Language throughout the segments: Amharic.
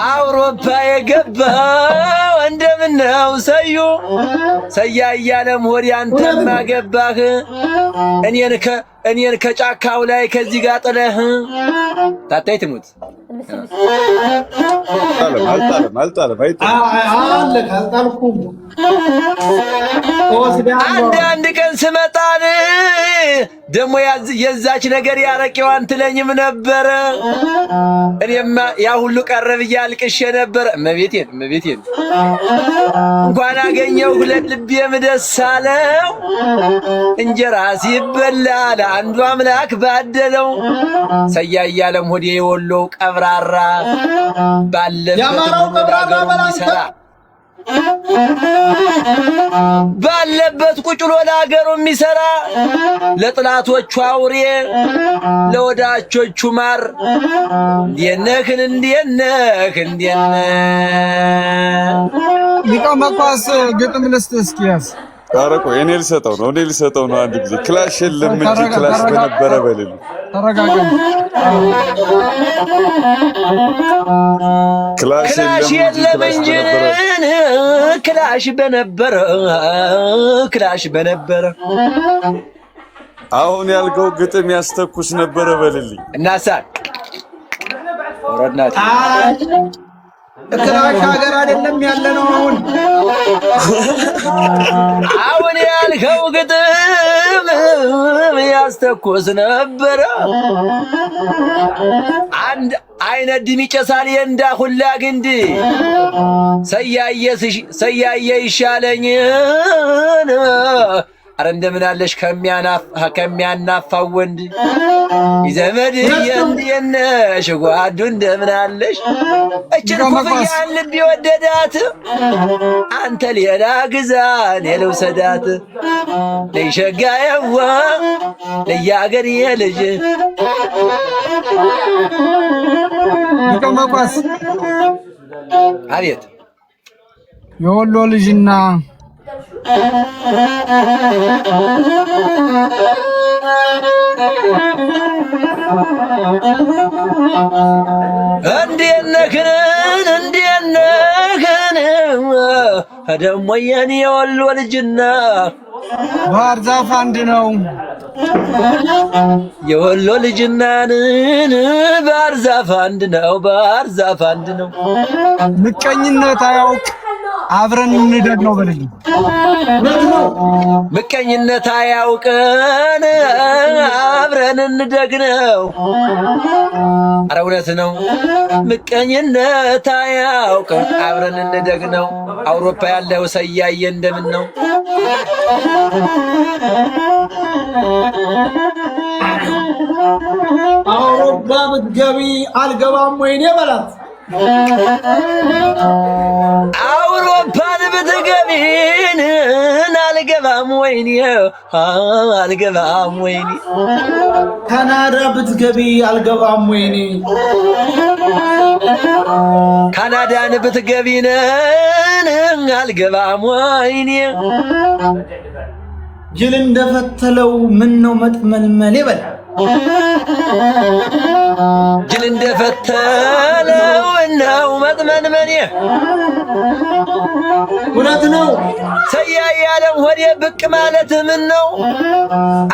አውሮፓ የገባው እንደምነው ሰዩ ሰያያለም ሆድ አንተማ ገባህ እኔን ከጫካው ላይ ከዚህ ጋር ጥለህ ታታይ ትሙት አልጣለም አንድ ቀን ስመጣን ደሞ የዛች ነገር ያረቂዋን ትለኝም ነበረ እኔማ ያ ሁሉ ቀረብ ያልቅሽ ነበር እመቤቴን እንኳን አገኘው ሁለት ልቤም ደስ አለው እንጀራ ሲበላ አንዱ አምላክ ባደለው ሰያያለም ሆዴ የወሎው ቀብራራ ባለበት ቁጭ ብሎ ለአገሩ የሚሰራ ለጥላቶቹ አውሬ ለወዳጆቹ ማር እንዴነህ ሊቃው መኳስ ግጥም ልስጥ እስኪያስ ታረቆ እኔ ልሰጠው ነው አንድ ጊዜ ክላሽ የለም እንጂ ክላሽ በነበረ በልል ተረጋጋ ክላሽ የለም እንጂ ክላሽ በነበረ አሁን ያልከው ግጥም ያስተኩስ ነበረ በልልኝ እናሳ ወረድናት ክላሽ ሀገር አይደለም ያለነው አሁን ያልከው ግጥም ያስተኩስ ነበረ አንድ አይነ ድም ይጨሳል የእንዳ ሁላ ግንድ ሰያየ ይሻለኝ አረ እንደምን አለሽ ከሚያናፋው ወንድ ይዘመድ የነሽ ጓዱ እንደምን አለሽ እችን ኩፍያን ልብ ይወደዳት አንተ ሌላ ግዛን የልውሰዳት ለይሸጋየዋ ለያገር የልጅ ይቀመቋስ አቤት የወሎ ልጅና እንዴነህን ደሞ የኔ የወሎ ልጅና ባህር ዛፍ አንድ ነው የወሎ ልጅናን ባህር ዛፍ አንድ ነው ምቀኝነት አያውቅ አብረን እንደግ ነው በልኝ ምቀኝነት አያውቀን አብረን እንደግ ነው ኧረ እውነት ነው ምቀኝነት አያውቀን አብረን እንደግ ነው አውሮፓ ያለው ሰያየ እንደምን ነው አውሮፓ ብትገቢ አልገባም ወይኔ በላት አውሮፓን ብትገቢን አልገባም ወይኔ ካናዳ ብትገቢ አልገባም ወይኔ ካናዳን ብትገቢን አልገባም ወይኔ ጅል እንደፈተለው ምን ነው መጥመልመል ይበል ጅል እንደፈተለው ነው መጥመልመል እውነት ነው ሰያያለም ሆዴ ብቅ ማለት ምን ነው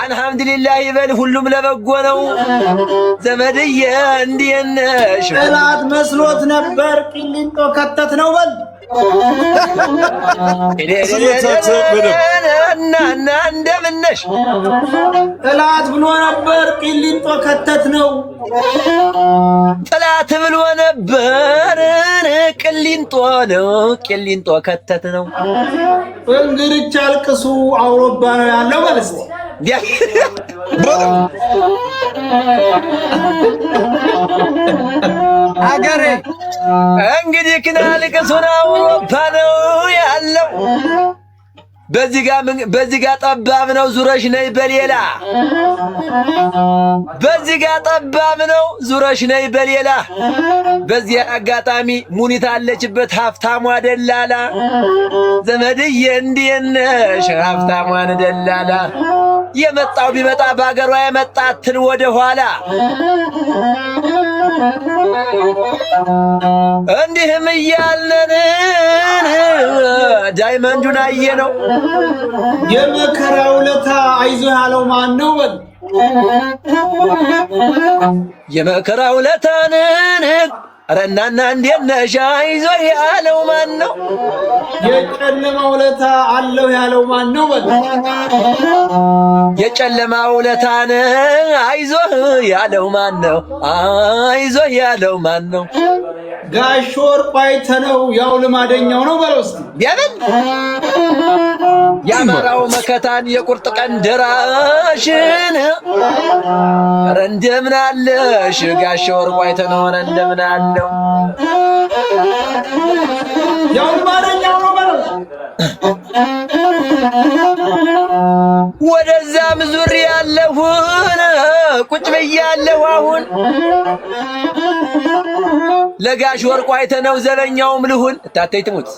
አልሐምዱሊላህ ይበል ሁሉም ለበጎ ነው ዘመድዬ እንዴነሽ ጠላት መስሎት ነበር ቂሊንጦ ከተት ነው በል እና እንደምነሽ ጠላት ብሎ ነበር ቂሊንጦ ከተት ነው ጠላት ብሎ ነበር ቂሊንጦ ከተት ነው እንግዲህ አልቅሱ አውሮፓ ነው ያለው ማለት ነው አገሬ እንግዲህ ክናልቅሱ አውሮፓ ነው ያለው በዚህ ጋር ጠባብ ነው ዙረሽ ነይ በሌላ በዚህ ጋር ጠባብ ነው ዙረሽ ነይ በሌላ በዚህ አጋጣሚ ሙኒት አለችበት ሀብታሟ ደላላ ዘመድዬ እንዴነሽ ሀብታሟን ደላላ የመጣው ቢመጣ ባገሯ የመጣትን ወደ ኋላ እንዲህም እያልን ዳይመንዱን አየነው። የመከራው ለታ አይዞ ያለው ማን ነው? በል የመከራው ለታን ኧረ እናና እንዴት ነሽ አይዞ ያለው ማን ነው? የጨለማው ለታ አለው ያለው ማን ነው? በል የጨለማው ለታን አይዞ ያለው ማን ነው? አይዞ ያለው ማን ነው? ጋሽ ወርቁ አይተነው ያው ልማደኛው ነው በለው እስቲ ቢያበል ያማራው መከታን የቁርጥ ቀን ደራሽን ኧረ እንደምን አለሽ ጋሽ ወርቁ አይተነው ኧረ እንደምን አለው ያው ልማደኛው ነው በለው ወደዛም ዙሪ ያለሁን ቁጭ ብያለሁ አሁን ለጋሽ ወርቁ አይተነው ዘበኛውም ልሁን ታተይ ትሙት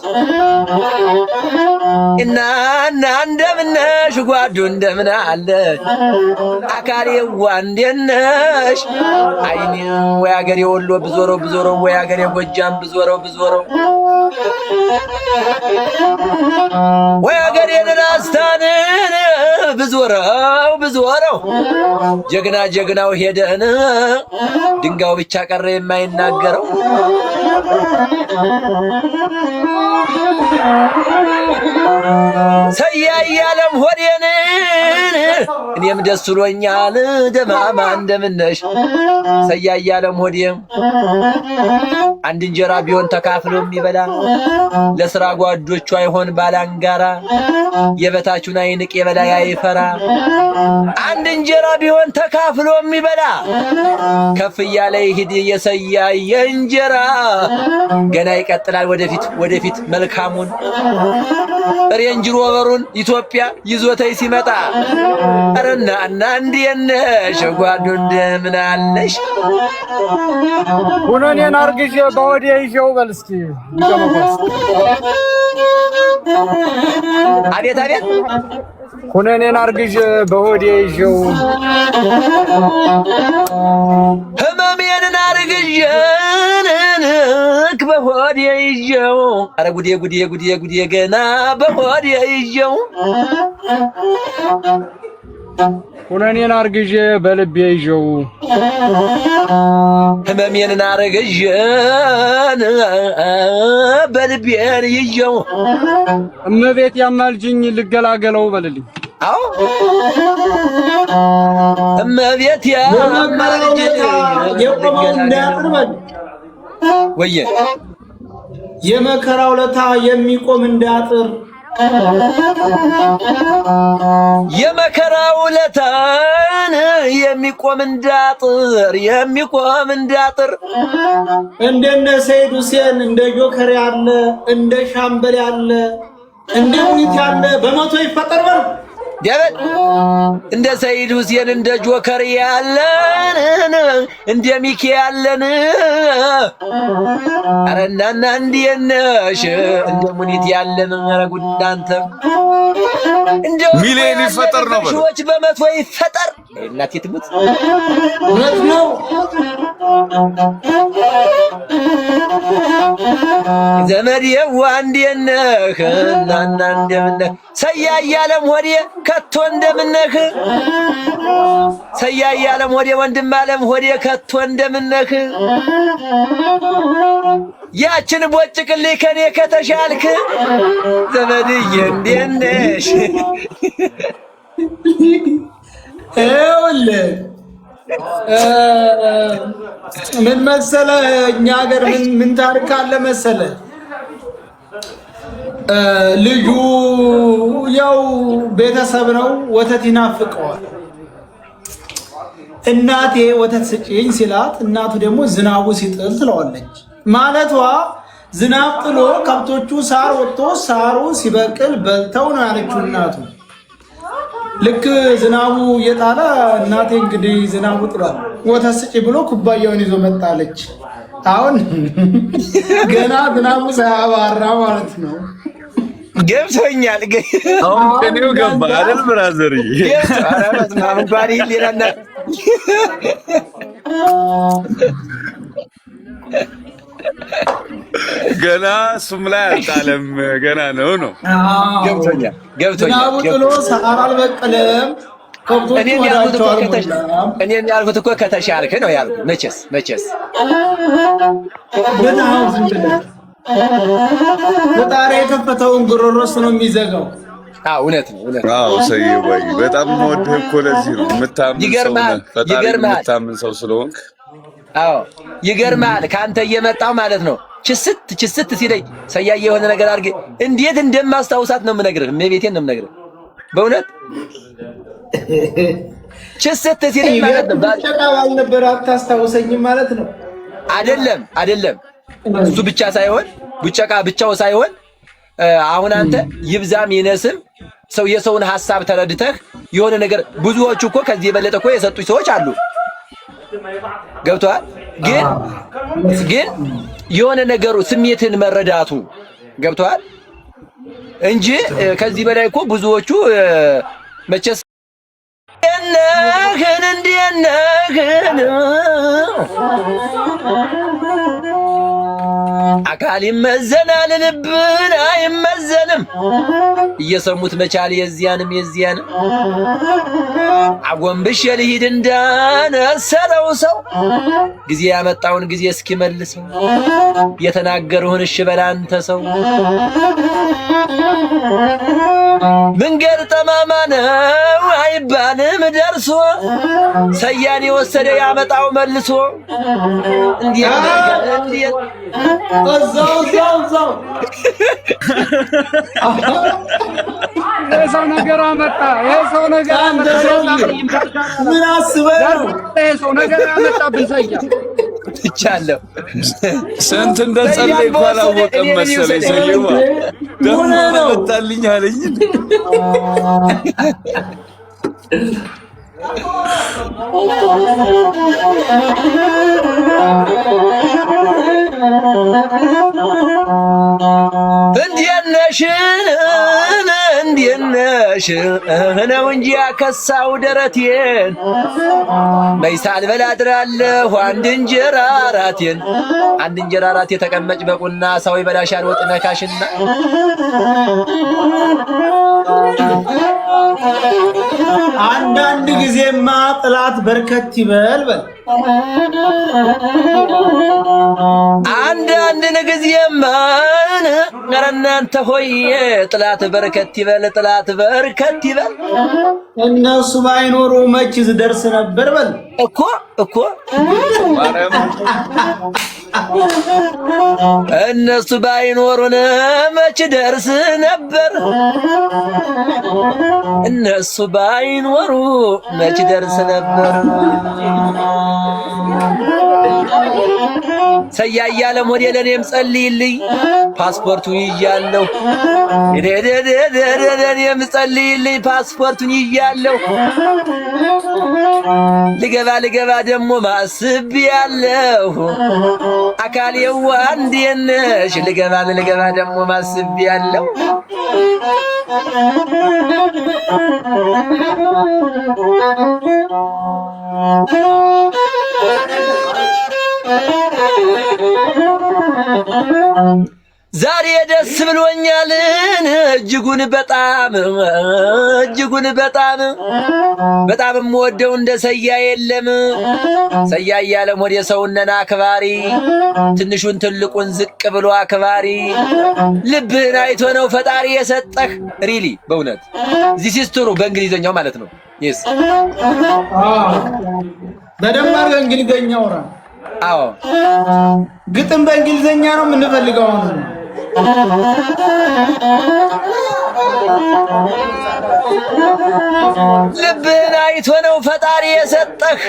እና እንደምነሽ ጓዱ እንደምን አለ አካሌዋ እንደነሽ አይኔ ወይ አገሬ ወሎ ብዞረው ወይ አገሬ ጎጃም ብዞረው ወይ አገሬ ራስታን ብዞረው ጀግናው ሄደን ድንጋው ብቻ ቀረ የማይናገረው ሰያያለም ሆዴን እኔም ደስ ብሎኛል ደማማ እንደምነሽ ሰያያለም ሆዴም አንድ እንጀራ ቢሆን ተካፍሎ የሚበላ ለሥራ ጓዶቹ አይሆን ባላንጋራ የበታቹን አይንቅ የበላይ አይፈራ አንድ እንጀራ ቢሆን ተካፍሎ የሚበላ ከፍ እያለ ይሄድ የሰያየ እንጀራ ገና ይቀጥላል ወደፊት መልካሙን ሬንጅ ሮቨሩን ኢትዮጵያ ይዞተይ ሲመጣ አረና እንዴት ነሽ ጓዱ እንደምን አለሽ ሁነኔን አርግዤ በወዴ ይዤው በል እስኪ አቤት ሁነኔን አርግዤ በወዴ ይዤው ህመሜን አርግዤን በሆዴ ይዤው ኧረ ጉዴ ገና በሆዴ ይዤው ሁነኔን አርግዤ በልቤ ይዤው ህመሜን አርግዤን በልቤን ይዤው እመቤት ያማልጅኝ ልገላገለው በልልኝ አዎ እመቤት ያማልጅኝ ወየ የመከራው ለታ የሚቆም እንዳጥር የመከራው ለታን የሚቆም እንዳጥር እንደነ ሰይድ ሁሴን እንደ ጆከር ያለ እንደ ሻምበል ያለ እንደ ሙኒት ያለ በመቶ ይፈጠር በል ደበል እንደ ሰይድ ሁሴን እንደ ጆከር ያለን እንደ ሚኪ ያለን አረናና እንዴት ነሽ እንደ ሙኒት ያለን ኧረ ጉድ እናንተ እንደ ሚሊዮን ይፈጠር ነው በል ሺዎች በመቶ ይፈጠር እናቴ ትሙት እውነት ነው ዘመዴዋ እንዴት ነህ እናና እንደምን ነህ ሰያያለም ሆዴ ከቶ እንደምን ነህ ሰያያለም ሆዴ ወንድም አለም ሆዴ ከቶ እንደምን ነህ ያችን ቦጭቅልኝ ከኔ ከተሻልክ ዘመድዬ እንዴት ነሽ ይኸውልህ ምን መሰለህ እኛ ሀገር ምን ታሪክ አለ መሰለህ ልጁ ያው ቤተሰብ ነው ወተት ይናፍቀዋል እናቴ ወተት ስጪኝ ሲላት እናቱ ደግሞ ዝናቡ ሲጥል ትለዋለች ማለቷ ዝናብ ጥሎ ከብቶቹ ሳር ወጥቶ ሳሩ ሲበቅል በልተው ነው ያለችው እናቱ ልክ ዝናቡ እየጣለ እናቴ እንግዲህ ዝናቡ ጥሏል ወተት ስጪ ብሎ ኩባያውን ይዞ መጣለች አሁን ገና ዝናቡ ሳያባራ ማለት ነው ገብቶኛል። አሁን ከኔው ገባ አይደል ብራዘር? ገብቶኛል። እንኳን ይሌላና ገና እሱም ላይ አልጣለም ገና ነው። ገብቶኛል። ዝናቡ ጥሎ ሳር አልበቀለም። እኔም ያልኩት እኮ ከተሻልክ ነው ያልኩት። መቼስ ፈጣሪ የከፈተውን ጉሮሮስ ነው የሚዘጋው። እውነት ነው። ሰውዬው በጣም የምወድህ እኮ ለዚህ ነው የምታምን ሰው ስለሆንክ። ይገርምሃል። ከአንተ እየመጣሁ ማለት ነው ችስት ሲለኝ ሰያየ የሆነ ነገር አድርጌ እንዴት እንደማስታውሳት ነው የምነግርህ። እመቤቴን ነው የምነግርህ በእውነት ችስት ሲለኝ ማለት ነው። ጨቃው አልነበረ አታስታውሰኝም ማለት ነው። አይደለም እሱ ብቻ ሳይሆን ቡጨቃ ብቻው ሳይሆን አሁን አንተ ይብዛም ይነስም ሰው የሰውን ሐሳብ ተረድተህ የሆነ ነገር ብዙዎቹ እኮ ከዚህ የበለጠ እኮ የሰጡኝ ሰዎች አሉ። ገብቶሃል? ግን የሆነ ነገሩ ስሜትን መረዳቱ ገብቶሃል እንጂ ከዚህ በላይ እኮ ብዙዎቹ መቼስ እንዴነህን አካል ይመዘናል ልብን አይመዘንም። እየሰሙት መቻል የዚያንም አጎንብሼ ልሂድ እንዳነሰረው ሰው ጊዜ ያመጣውን ጊዜ እስኪመልሰው የተናገሩህን እሺ በል አንተ ሰው። መንገድ ጠማማ ነው አይባልም ደርሶ ሰያን የወሰደ ያመጣው መልሶ እንዴት እዛው የሰው ነገር አመጣ። ምን አስበህ ነው? የሰው ነገር ያመጣብን ሰያ ትቻለሁ። ስንት እንደጸለይኩ አላወቀም መሰለኝ ሰየው ደግሞ መጣልኝ አለኝ። እንዴት ነሽ ነው እንጂ ያከሳው ደረቴን በይሳል በላድራለሁ አንድ እንጀራ ራቴ ተቀመጭ በቁና ሰው ይበላሻል ወጥ ነካሽና አንዳንድ ጊዜማ ጥላት በርከት ይበል አንዳንድ ጊዜማ ኧረ እናንተ ሆዬ ጥላት በርከት ይበል እነሱ ባይኖሩ መች ደርስ ነበር በል እኮ እነሱ ባይኖሩን መች ደርስ ነበር። እነሱ ባይኖሩ መች ደርስ ነበር። ሰያያለ ሞዴል እኔም ጸልይልኝ ፓስፖርቱን ይያለሁ እኔም ጸልይልኝ ፓስፖርቱን ይያለሁ ልገባ ደግሞ ማስብ ያለሁ አካሌዋ እንዴት ነሽ ልገባ ደግሞ ማስብ ያለሁ ዛሬ ደስ ብሎኛል እጅጉን በጣም የምወደው እንደ ሰያ የለም። ሰያ ያለም ወደ ሰውነና አክባሪ ትንሹን ትልቁን ዝቅ ብሎ አክባሪ ልብህን አይቶ ነው ፈጣሪ የሰጠህ። ሪሊ በእውነት ዚስ ኢዝ ትሩ በእንግሊዘኛው ማለት ነው። yes በደንብ አድርገህ እንግሊዘኛ አውራ። አዎ ግጥም በእንግሊዘኛ ነው የምንፈልገው አሁን። ልብህን አይቶ ነው ፈጣሪ የሰጠህ።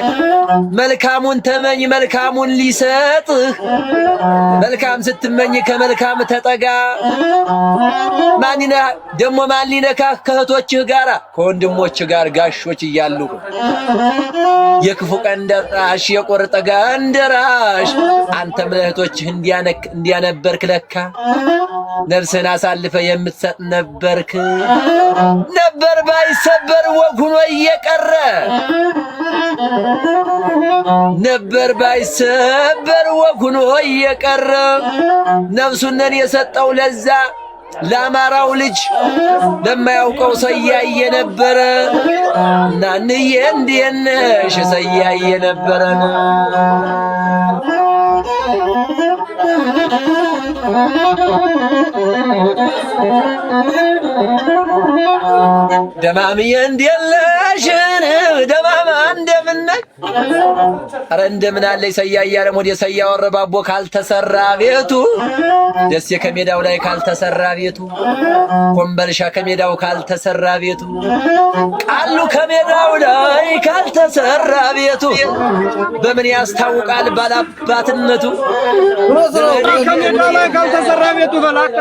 መልካሙን ተመኝ መልካሙን ሊሰጥህ። መልካም ስትመኝ ከመልካም ተጠጋ። ማን ሊነካህ ከእህቶችህ ጋራ ከወንድሞችህ ጋር ጋሾች እያሉ የክፉ ቀን ደራሽ የቁርጥ ቀን ደራሽ አንተም ለእህቶችህ እንዲያነበርክ ለካ ነፍስህን አሳልፈ የምትሰጥ ነበርክ። ነበር ባይሰበር ወግ ሆኖ እየቀረ ነበር ባይሰበር ወግ ሆኖ እየቀረ ነፍሱን የሰጠው ለዛ ለአማራው ልጅ ለማያውቀው ሰያየ ነበረ። እናንዬ እንዴት ነሽ ሰያየ ነበረን ደማምዬ እንዴት ነሽ ደማማ እንደምነሽ ኧረ እንደምን አለሽ ሰያየ አለም ወደ ሰያ ወረባቦ ካልተሰራ ቤቱ ደሴ ከሜዳው ላይ ካልተሰራ ቤቱ ኮምበልሻ ከሜዳው ካልተሰራ ቤቱ ቃሉ ከሜዳው ላይ ካልተሰራ ቤቱ በምን ያስታውቃል ባላባትነቱ ከሜዳው ላይ ካልተሰራ ቤቱ በላከ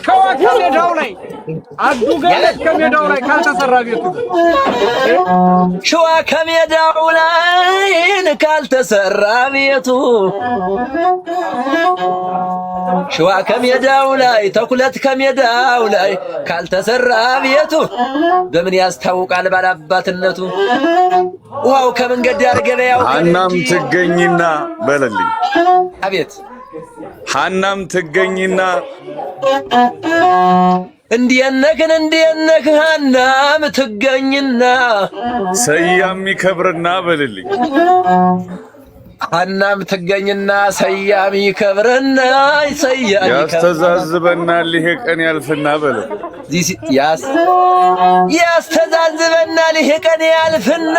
ሸዋ ከሜዳው ላይ አዱገለት ከሜዳው ላይ ካልተሰራ ቤቱ ሸዋ ከሜዳው ላይ ካልተሰራ ቤቱ ሸዋ ከሜዳው ላይ ተኩለት ከሜዳው ላይ ካልተሰራ ቤቱ በምን ያስታውቃል ባላባትነቱ ውሃው ከመንገድ ዳር ገበያው ሐናም ትገኝና በለልኝ አቤት ሐናም ትገኝና እንዲየነክ ሐናም ትገኝና ሰያም ይከብርና በለልኝ ሐናም ትገኝና ሰያም ይከብርና ሰያም ያስተዛዝበናል ይሄ ቀን ያልፍና በለው ያስተዛዝበናል ይሄ ቀን ያልፍና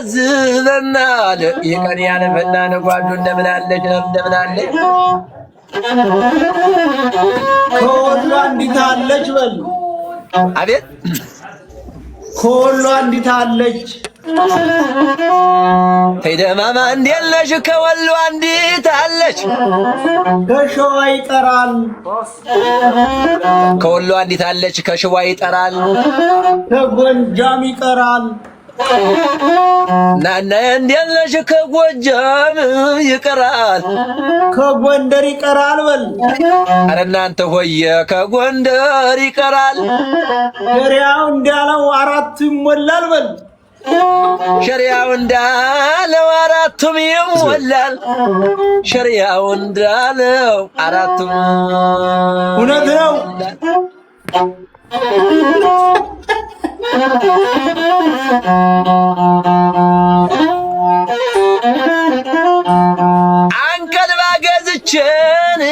ያስተዛዝበናል ይሄ ቀን ያልፍና ነጓዱ እንደምን አለች እንደምን አለች ከወሎ አንዲት አለች በል አቤት ከወሎ አንዲት አለች ተይደማማ እንዴት ነሽ ከወሎ አንዲት አለች ከሸዋ ይጠራል ከወሎ አንዲት አለች ከሸዋ ይጠራል ከጎጃም ይጠራል ናና እንዴት ነሽ ከጎጃም ይቀራል ከጎንደር ይቀራል በል ኧረ እናንተ ሆየ ከጎንደር ይቀራል ሸሪያው እንዳለው አራቱ ይሞላል በል ሸሪያው እንዳለው አራቱም ይሞላል ሸሪያው እንዳለው አራቱም እውነት ነው አንቀልባ ገዝቼን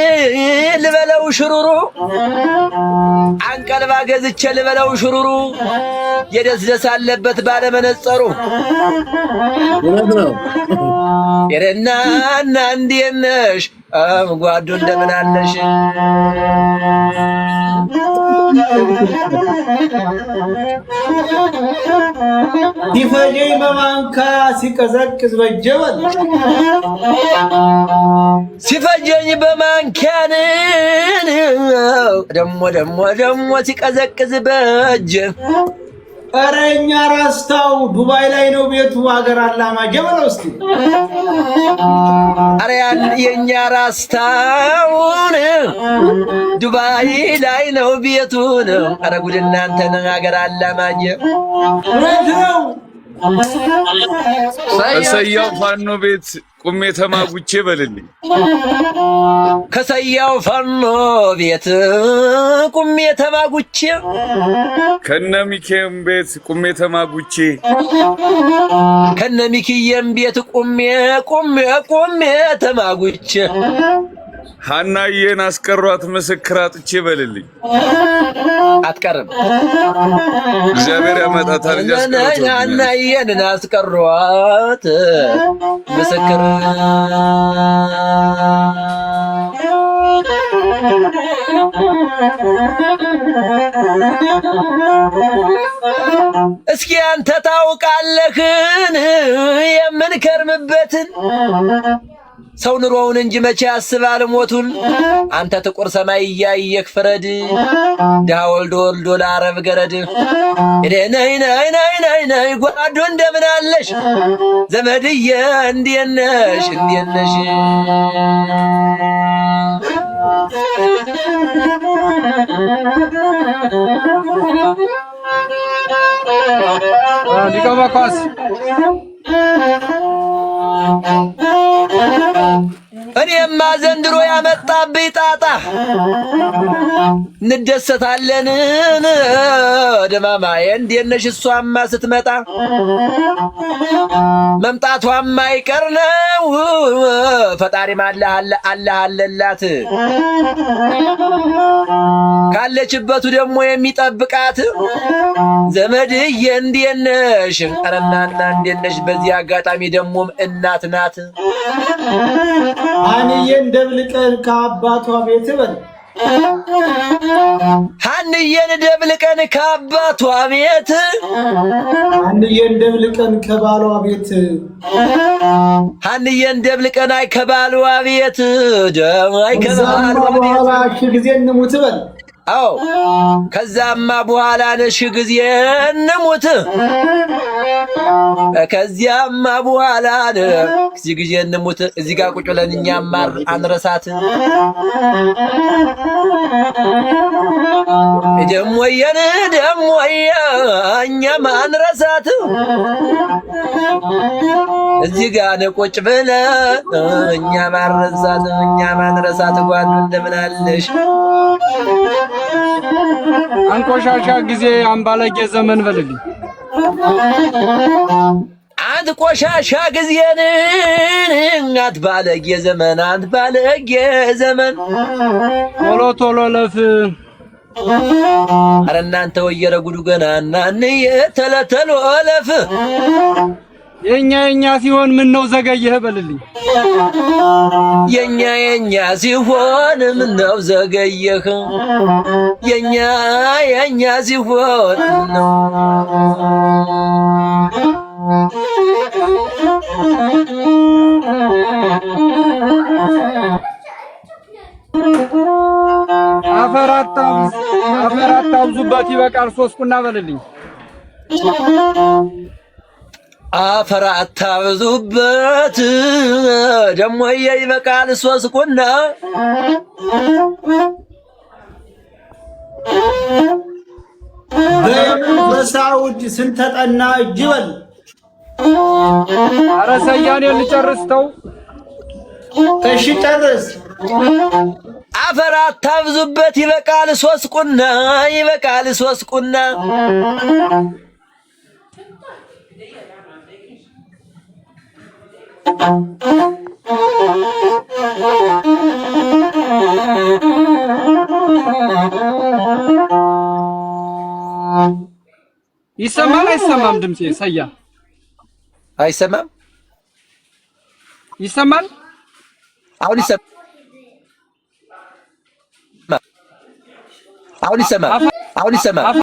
ልበለው ሽሩሩ አንቀልባ ገዝቼ ልበለው ሽሩሩ የደስደስ አለበት ባለመነጸሩ የረናና እንዴት ነሽ ጓዱ እንደምን አለሽ ሲፈጀኝ በማንካ ሲቀዘቅዝ በጀበል ሲፈጀኝ በማንኪያን ደሞ ሲቀዘቅዝ በእጅ ኧረ እኛ ራስታው ዱባይ ላይ ነው ቤቱ ሀገር አላማ ጀበል ውስጥ ኧረ የኛ ራስታውን ዱባይ ላይ ነው ቤቱን ኧረ ጉድ እናንተን ሀገር አላማኝ ነው ከሰያው ፋኖ ቤት ቁሜ ተማጉቼ በልልኝ ከሰያው ፋኖ ቤት ቁሜ ተማጉቼ ከነሚኬም ቤት ቁሜ ተማጉቼ ከነሚኪየም ቤት ቁሜ ተማጉቼ ሐናዬን አስቀሯት ምስክር አጥቼ በልልኝ አትቀርም እግዚአብሔር ያመጣታል ያስቀሩት ሐናዬን አስቀሯት ምስክር እስኪ አንተ ታውቃለህን የምንከርምበትን ሰው ኑሮውን እንጂ መቼ ያስባል ሞቱን። አንተ ጥቁር ሰማይ እያየህ ፍረድ፣ ድሃ ወልዶ ወልዶ ለአረብ ገረድ። ነይ ነይ ነይ ነይ ነይ ጓዶ እንደምን አለሽ ዘመድዬ እንዴት ነሽ እንዴት ነሽ? ሊቀማ ኳስ እኔማ ዘንድሮ ያመጣብኝ ጣጣ እንደሰታለን ደማማዬ እንዴት ነሽ? እሷማ ስትመጣ መምጣቷም አይቀር ነው። ፈጣሪም አላህ አለላት ካለችበቱ ደግሞ የሚጠብቃት ዘመድዬ እንዴት ነሽ? ቀረናና እንዴት ነሽ? በዚህ አጋጣሚ ደግሞም እናት ናት። ሀንዬን ደብልቀን ከአባቷ ቤት በል ሀንዬን ደብልቀን ከአባቷ ቤት ሀንዬን ደብልቀን ከባሏ ቤት ሀንዬን ደብልቀን አይ ከባሏ ቤት ደማይ ከባሏ ቤት ሺ ጊዜ እንሙት በል አዎ ከዛማ በኋላ ነሽ ጊዜ እንሙት ከዚያማ በኋላ እዚህ ጊዜ እንሙት እዚህ ጋር ቁጭ ብለን እኛም አንረሳት ደሞየን ደሞየ እኛም አንረሳት እዚህ ጋር ቁጭ ብለን እኛም አንረሳት ጓዱ እንደምን አለሽ አንቆሻሻ ጊዜ አምባለጌ ዘመን በልልኝ አንተ ቆሻሻ ጊዜን አትባለጌ ዘመን አትባለጌ ዘመን ቶሎ ቶሎ ለፍ አረ እናንተ ወየረ ጉዱ ገና እናን የተለተሎ ለፍ የኛ ሲሆን ምን ነው ዘገየህ በልልኝ የኛ ሲሆን ምን ነው ዘገየህ የኛ ሲሆን ነው አፈራታብዙበት ይበቃል 3 ቁና በልልኝ አፈር አታብዙበት ደሞ ይበቃል 3 ቁና በሳውዲ ስንተጠና እጅ በል አረ ሰያኔ ልጨርስተው እሺ ጨርስ አፈር አታብዙበት ይበቃል 3 ቁና ይበቃል 3 ቁና ይሰማል አይሰማም ድምጼ ሰያ አይሰማም ይሰማል አሁን ይሰማል አሁን ይሰማል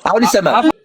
አሁን ይሰማል